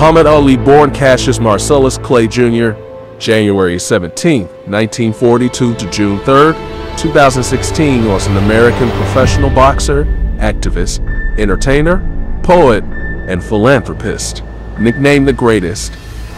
Muhammad Ali, born Cassius Marcellus Clay Jr., January 17, 1942 to June 3, 2016, was an American professional boxer, activist, entertainer, poet, and philanthropist. Nicknamed the Greatest,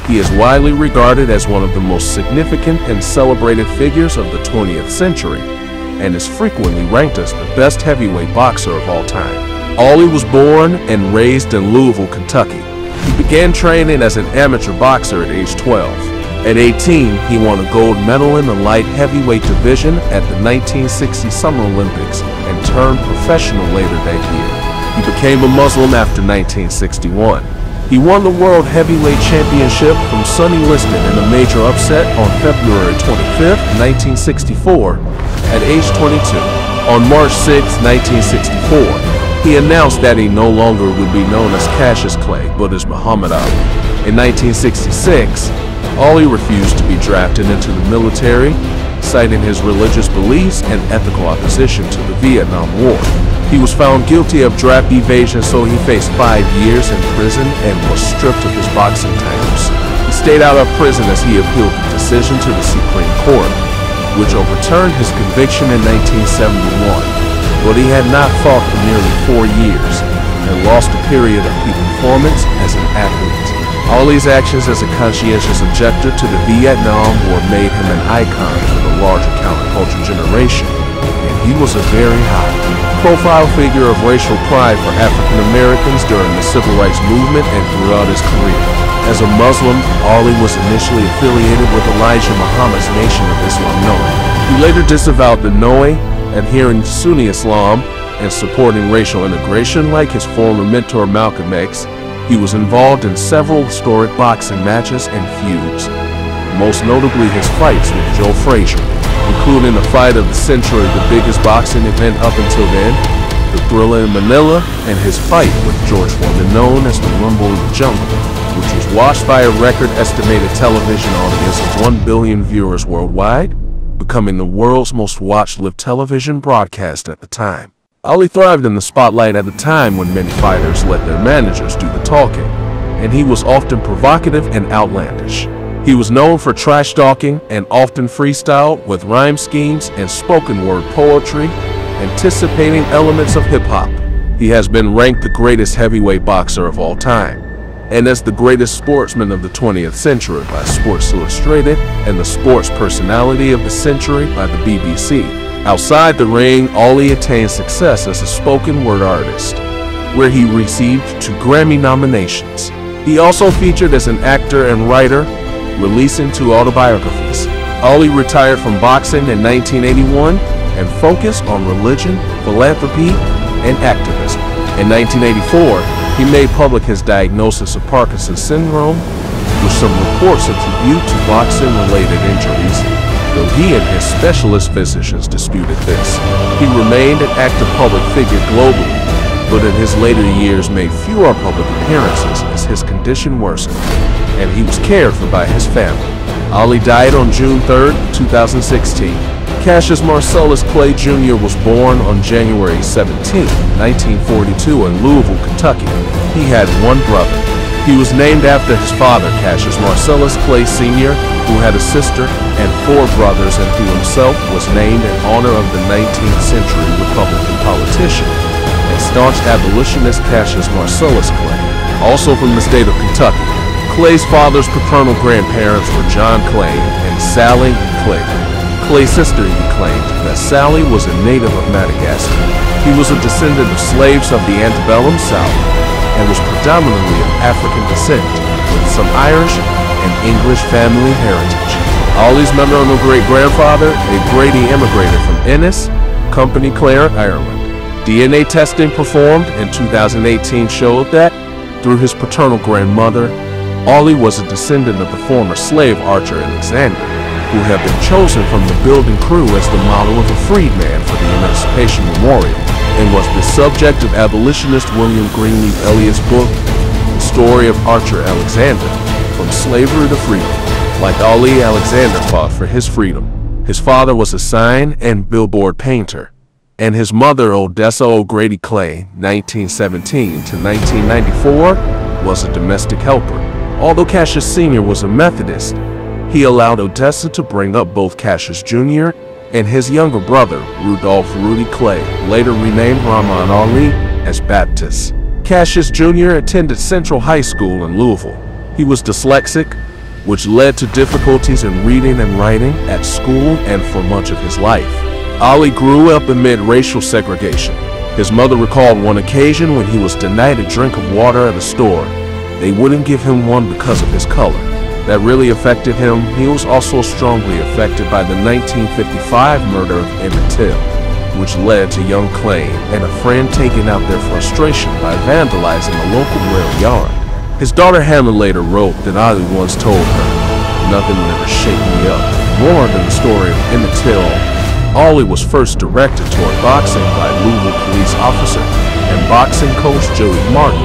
he is widely regarded as one of the most significant and celebrated figures of the 20th century, and is frequently ranked as the best heavyweight boxer of all time. Ali was born and raised in Louisville, Kentucky. He began training as an amateur boxer at age 12. At 18, he won a gold medal in the light heavyweight division at the 1960 Summer Olympics and turned professional later that year. He became a Muslim after 1961. He won the World Heavyweight Championship from Sonny Liston in a major upset on February 25, 1964, at age 22. On March 6, 1964, he announced that he no longer would be known as Cassius Clay, but as Muhammad Ali. In 1966, Ali refused to be drafted into the military, citing his religious beliefs and ethical opposition to the Vietnam War. He was found guilty of draft evasion, so he faced 5 years in prison and was stripped of his boxing titles. He stayed out of prison as he appealed the decision to the Supreme Court, which overturned his conviction in 1971. But he had not fought for nearly 4 years and lost a period of peak performance as an athlete. Ali's actions as a conscientious objector to the Vietnam War made him an icon for the larger counterculture generation, and he was a very high-profile figure of racial pride for African Americans during the Civil Rights Movement and throughout his career. As a Muslim, Ali was initially affiliated with Elijah Muhammad's Nation of Islam Noe. He later disavowed the Noe, adhering to Sunni Islam and supporting racial integration like his former mentor Malcolm X. He was involved in several historic boxing matches and feuds, most notably his fights with Joe Frazier, including the fight of the century, the biggest boxing event up until then, the Thrilla in Manila, and his fight with George Foreman, known as the Rumble in the Jungle, which was watched by a record-estimated television audience of 1 billion viewers worldwide, becoming the world's most watched live television broadcast at the time. Ali thrived in the spotlight at a time when many fighters let their managers do the talking, and he was often provocative and outlandish. He was known for trash talking and often freestyled with rhyme schemes and spoken word poetry, anticipating elements of hip-hop. He has been ranked the greatest heavyweight boxer of all time, and as the greatest sportsman of the 20th century by Sports Illustrated and the Sports Personality of the Century by the BBC. Outside the ring, Ali attained success as a spoken word artist, where he received 2 Grammy nominations. He also featured as an actor and writer, releasing 2 autobiographies. Ali retired from boxing in 1981 and focused on religion, philanthropy, and activism. In 1984, he made public his diagnosis of Parkinson's syndrome, with some reports attributed to boxing-related injuries, though he and his specialist physicians disputed this. He remained an active public figure globally, but in his later years made fewer public appearances as his condition worsened, and he was cared for by his family. Ali died on June 3, 2016. Cassius Marcellus Clay Jr. was born on January 17, 1942 in Louisville, Kentucky. He had 1 brother. He was named after his father, Cassius Marcellus Clay Sr., who had a sister and 4 brothers, and who himself was named in honor of the 19th century Republican politician and staunch abolitionist Cassius Marcellus Clay, also from the state of Kentucky. Clay's father's paternal grandparents were John Clay and Sally Clay. Clay's sister, he claimed that Sally was a native of Madagascar. He was a descendant of slaves of the antebellum South and was predominantly of African descent, with some Irish and English family heritage. Ali's maternal great-grandfather, a Grady, immigrated from Ennis, Company Clare, Ireland. DNA testing performed in 2018 showed that, through his paternal grandmother, Ali was a descendant of the former slave Archer Alexander, who had been chosen from the building crew as the model of a freedman for the Emancipation Memorial, and was the subject of abolitionist William Greenleaf Elliott's book, The Story of Archer Alexander, From Slavery to Freedom. Like Ali, Alexander fought for his freedom. His father was a sign and billboard painter, and his mother, Odessa O'Grady Clay, 1917 to 1994, was a domestic helper. Although Cassius Sr. was a Methodist, he allowed Odessa to bring up both Cassius Jr. and his younger brother, Rudolph Rudy Clay, later renamed Rahman Ali, as Baptists. Cassius Jr. attended Central High School in Louisville. He was dyslexic, which led to difficulties in reading and writing at school and for much of his life. Ali grew up amid racial segregation. His mother recalled one occasion when he was denied a drink of water at a store. They wouldn't give him one because of his color. That really affected him. He was also strongly affected by the 1955 murder of Emmett Till, which led to young Clay and a friend taking out their frustration by vandalizing a local rail yard. His daughter Hannah later wrote that Ali once told her, "Nothing will ever shake me up more than the story of Emmett Till." Ali was first directed toward boxing by Louisville police officer and boxing coach Joey Martin,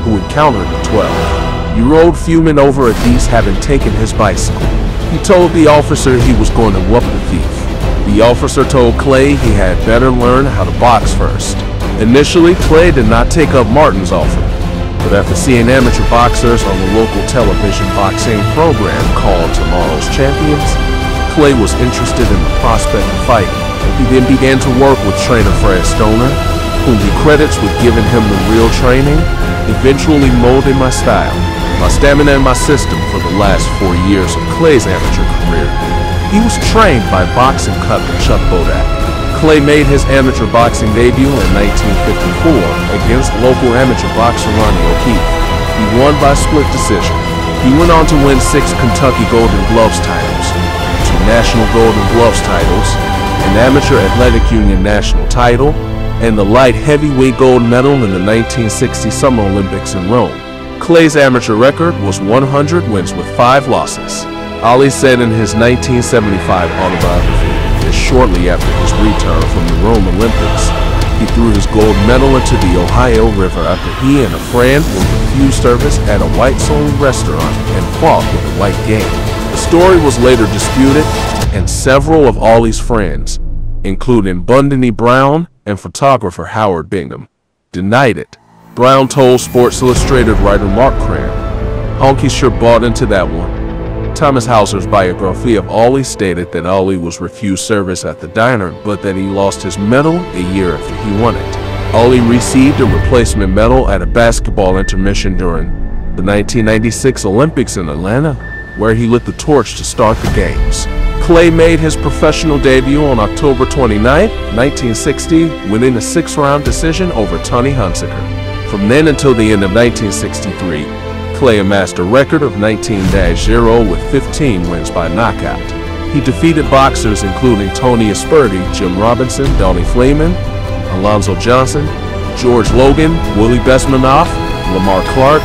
who encountered the 12-year-old fuming over a thief having taken his bicycle. He told the officer he was going to whoop the thief. The officer told Clay he had better learn how to box first. Initially, Clay did not take up Martin's offer, but after seeing amateur boxers on the local television boxing program called Tomorrow's Champions, Clay was interested in the prospect of fighting. He then began to work with trainer Fred Stoner, whom he credits with giving him the real training, eventually molding my style, my stamina, and my system for the last 4 years of Clay's amateur career. He was trained by boxing cutler Chuck Bodak. Clay made his amateur boxing debut in 1954 against local amateur boxer Ronnie O'Keefe. He won by split decision. He went on to win 6 Kentucky Golden Gloves titles, 2 National Golden Gloves titles, an Amateur Athletic Union national title, and the light heavyweight gold medal in the 1960 Summer Olympics in Rome. Clay's amateur record was 100 wins with 5 losses. Ali said in his 1975 autobiography that shortly after his return from the Rome Olympics, he threw his gold medal into the Ohio River after he and a friend were refused service at a whites-only restaurant and fought with a white gang. The story was later disputed, and several of Ali's friends, including Bundany Brown and photographer Howard Bingham, denied it. Brown told Sports Illustrated writer Mark Cram, "Honky sure bought into that one." Thomas Hauser's biography of Ali stated that Ali was refused service at the diner, but that he lost his medal a year after he won it. Ali received a replacement medal at a basketball intermission during the 1996 Olympics in Atlanta, where he lit the torch to start the games. Clay made his professional debut on October 29, 1960, winning a 6-round decision over Tony Hunsaker. From then until the end of 1963, Clay amassed a record of 19-0 with 15 wins by knockout. He defeated boxers including Tony Asperti, Jim Robinson, Donnie Flayman, Alonzo Johnson, George Logan, Willie Besmanoff, Lamar Clark,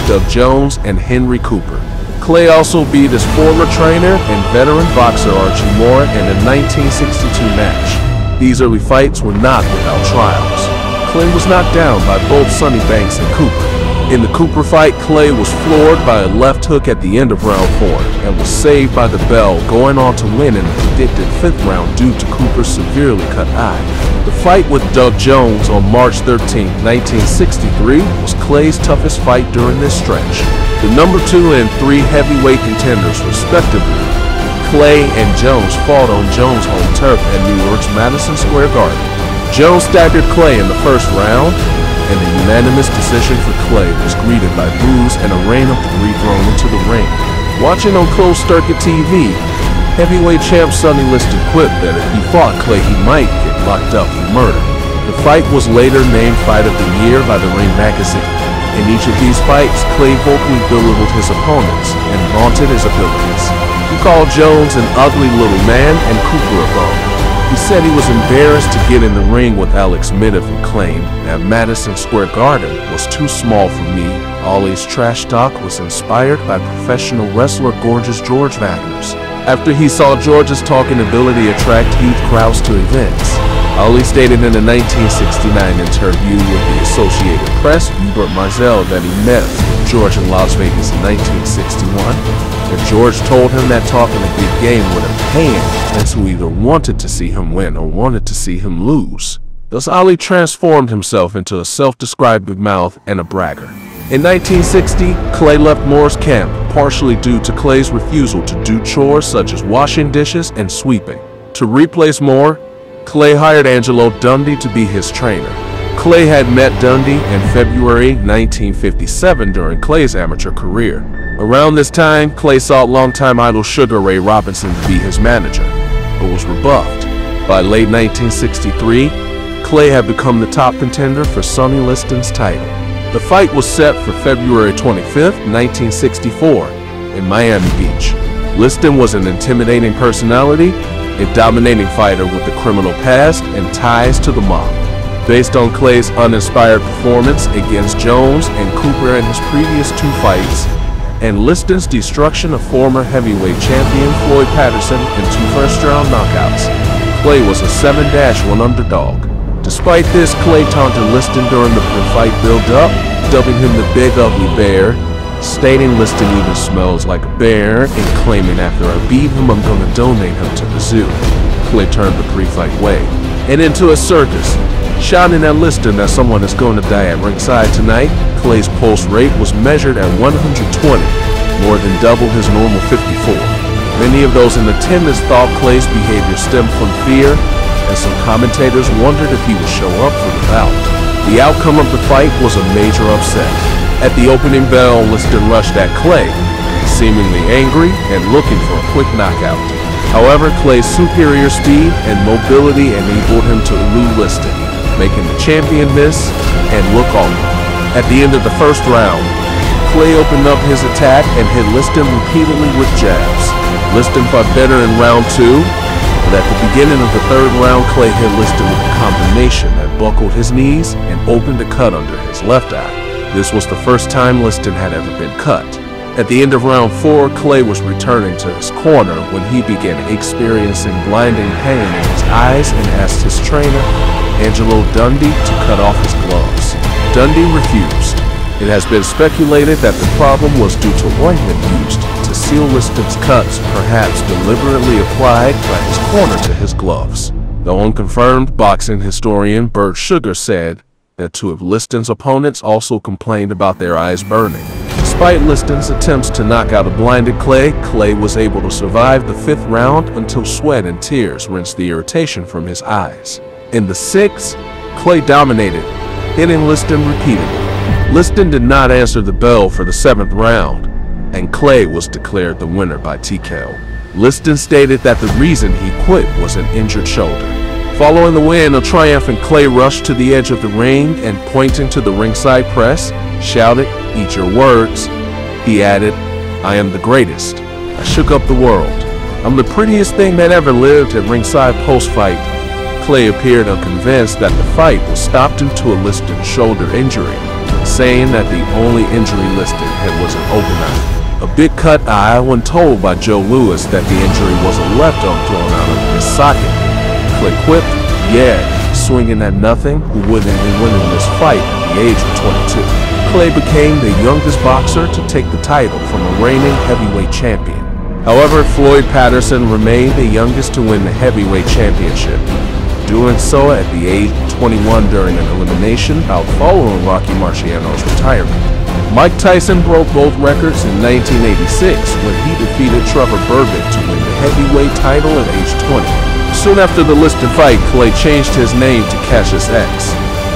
Doug Jones, and Henry Cooper. Clay also beat his former trainer and veteran boxer Archie Moore in a 1962 match. These early fights were not without trials. Clay was knocked down by both Sonny Banks and Cooper. In the Cooper fight, Clay was floored by a left hook at the end of round 4 and was saved by the bell, going on to win in the predicted 5th round due to Cooper's severely cut eye. The fight with Doug Jones on March 13, 1963 was Clay's toughest fight during this stretch. The number 2 and 3 heavyweight contenders respectively, Clay and Jones, fought on Jones' home turf at New York's Madison Square Garden. Jones staggered Clay in the first round, and a unanimous decision for Clay was greeted by boos and a rain of debris thrown into the ring. Watching on closed circuit TV, heavyweight champ Sonny Liston quipped that if he fought Clay, he might get locked up for murder. The fight was later named Fight of the Year by the Ring magazine. In each of these fights, Clay vocally belittled his opponents and vaunted his abilities. He called Jones an ugly little man and Cooper a bum. He said he was embarrassed to get in the ring with Alex Middif and claimed that Madison Square Garden was too small for me. Ali's trash talk was inspired by professional wrestler Gorgeous George Wagner's. After he saw George's talking ability attract huge crowds to events, Ali stated in a 1969 interview with the Associated Press, Hubert Maisel, that he met George in Las Vegas in 1961, and George told him that talking a big game would have pained fans who either wanted to see him win or wanted to see him lose. Thus, Ali transformed himself into a self-described big mouth and a bragger. In 1960, Clay left Moore's camp, partially due to Clay's refusal to do chores such as washing dishes and sweeping. To replace Moore, Clay hired Angelo Dundee to be his trainer. Clay had met Dundee in February 1957 during Clay's amateur career. Around this time, Clay sought longtime idol Sugar Ray Robinson to be his manager, but was rebuffed. By late 1963, Clay had become the top contender for Sonny Liston's title. The fight was set for February 25, 1964, in Miami Beach. Liston was an intimidating personality, a dominating fighter with a criminal past and ties to the mob. Based on Clay's uninspired performance against Jones and Cooper in his previous two fights, and Liston's destruction of former heavyweight champion Floyd Patterson in two first-round knockouts, Clay was a 7-1 underdog. Despite this, Clay taunted Liston during the pre-fight build-up, dubbing him the Big Ugly Bear, stating Liston even smells like a bear, and claiming after I beat him I'm gonna donate him to the zoo. Clay turned the pre-fight way and into a circus, shouting at Liston that someone is going to die at ringside tonight. Clay's pulse rate was measured at 120, more than double his normal 54. Many of those in attendance thought Clay's behavior stemmed from fear, and some commentators wondered if he would show up for the bout. The outcome of the fight was a major upset. At the opening bell, Liston rushed at Clay, seemingly angry and looking for a quick knockout. However, Clay's superior speed and mobility enabled him to elude Liston, making the champion miss and look awkward. At the end of the first round, Clay opened up his attack and hit Liston repeatedly with jabs. Liston fought better in round two, but at the beginning of the third round, Clay hit Liston with a combination that buckled his knees and opened a cut under his left eye. This was the first time Liston had ever been cut. At the end of round four, Clay was returning to his corner when he began experiencing blinding pain in his eyes and asked his trainer, Angelo Dundee, to cut off his gloves. Dundee refused. It has been speculated that the problem was due to ointment used to seal Liston's cuts, perhaps deliberately applied by his corner to his gloves. The unconfirmed boxing historian Bert Sugar said that two of Liston's opponents also complained about their eyes burning. Despite Liston's attempts to knock out a blinded Clay, Clay was able to survive the fifth round until sweat and tears rinsed the irritation from his eyes. In the sixth, Clay dominated, hitting Liston repeatedly. Liston did not answer the bell for the seventh round, and Clay was declared the winner by TKO. Liston stated that the reason he quit was an injured shoulder. Following the win, a triumphant Clay rushed to the edge of the ring and, pointing to the ringside press, shouted, "Eat your words." He added, "I am the greatest. I shook up the world. I'm the prettiest thing that ever lived." At ringside post-fight, Clay appeared unconvinced that the fight was stopped due to a Liston shoulder injury, saying that the only injury Liston had was an open eye, a big cut eye, when told by Joe Louis that the injury was a left arm thrown out of his socket. Clay quipped, "Yeah, swinging at nothing, who wouldn't have been winning this fight at the age of 22. Clay became the youngest boxer to take the title from a reigning heavyweight champion. However, Floyd Patterson remained the youngest to win the heavyweight championship, doing so at the age of 21 during an elimination bout following Rocky Marciano's retirement. Mike Tyson broke both records in 1986 when he defeated Trevor Berbick to win the heavyweight title at age 20. Soon after the Liston fight, Clay changed his name to Cassius X,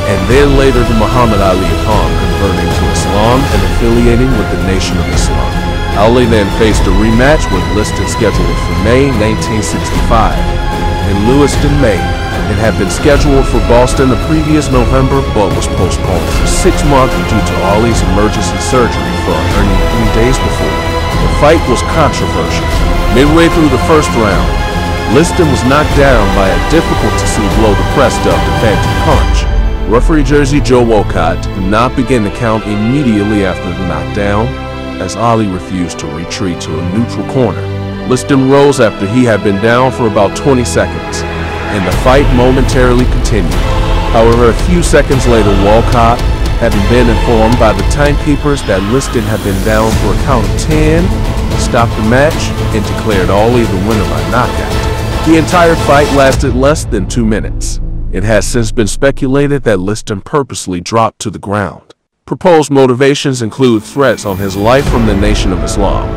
and then later to Muhammad Ali, upon converting to Islam and affiliating with the Nation of Islam. Ali then faced a rematch with Liston scheduled for May 1965 in Lewiston, May. It had been scheduled for Boston the previous November, but was postponed for 6 months due to Ali's emergency surgery for a hernia 3 days before. The fight was controversial. Midway through the first round, Liston was knocked down by a difficult-to-see blow to pressed up the phantom punch. Referee Jersey Joe Wolcott did not begin the count immediately after the knockdown, as Ali refused to retreat to a neutral corner. Liston rose after he had been down for about 20 seconds, and the fight momentarily continued. However, a few seconds later, Wolcott, having been informed by the timekeepers that Liston had been down for a count of 10, stopped the match and declared Ali the winner by knockout. The entire fight lasted less than 2 minutes. It has since been speculated that Liston purposely dropped to the ground. Proposed motivations include threats on his life from the Nation of Islam,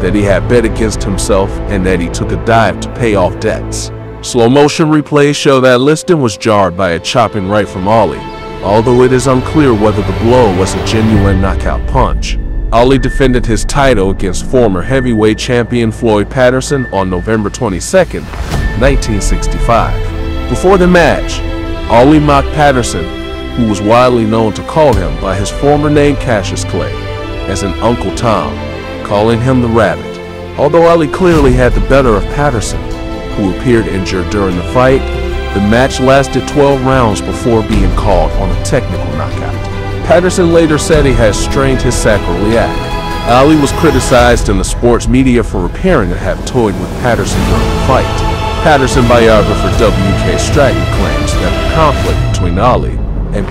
that he had bet against himself, and that he took a dive to pay off debts. Slow motion replays show that Liston was jarred by a chopping right from Ali, although it is unclear whether the blow was a genuine knockout punch. Ali defended his title against former heavyweight champion Floyd Patterson on November 22, 1965. Before the match, Ali mocked Patterson, who was widely known to call him by his former name Cassius Clay, as an Uncle Tom, calling him the Rabbit. Although Ali clearly had the better of Patterson, who appeared injured during the fight, the match lasted 12 rounds before being called on a technical knockout. Patterson later said he had strained his sacroiliac. Ali was criticized in the sports media for appearing to have toyed with Patterson during the fight. Patterson biographer W.K. Stratton claims that the conflict between Ali and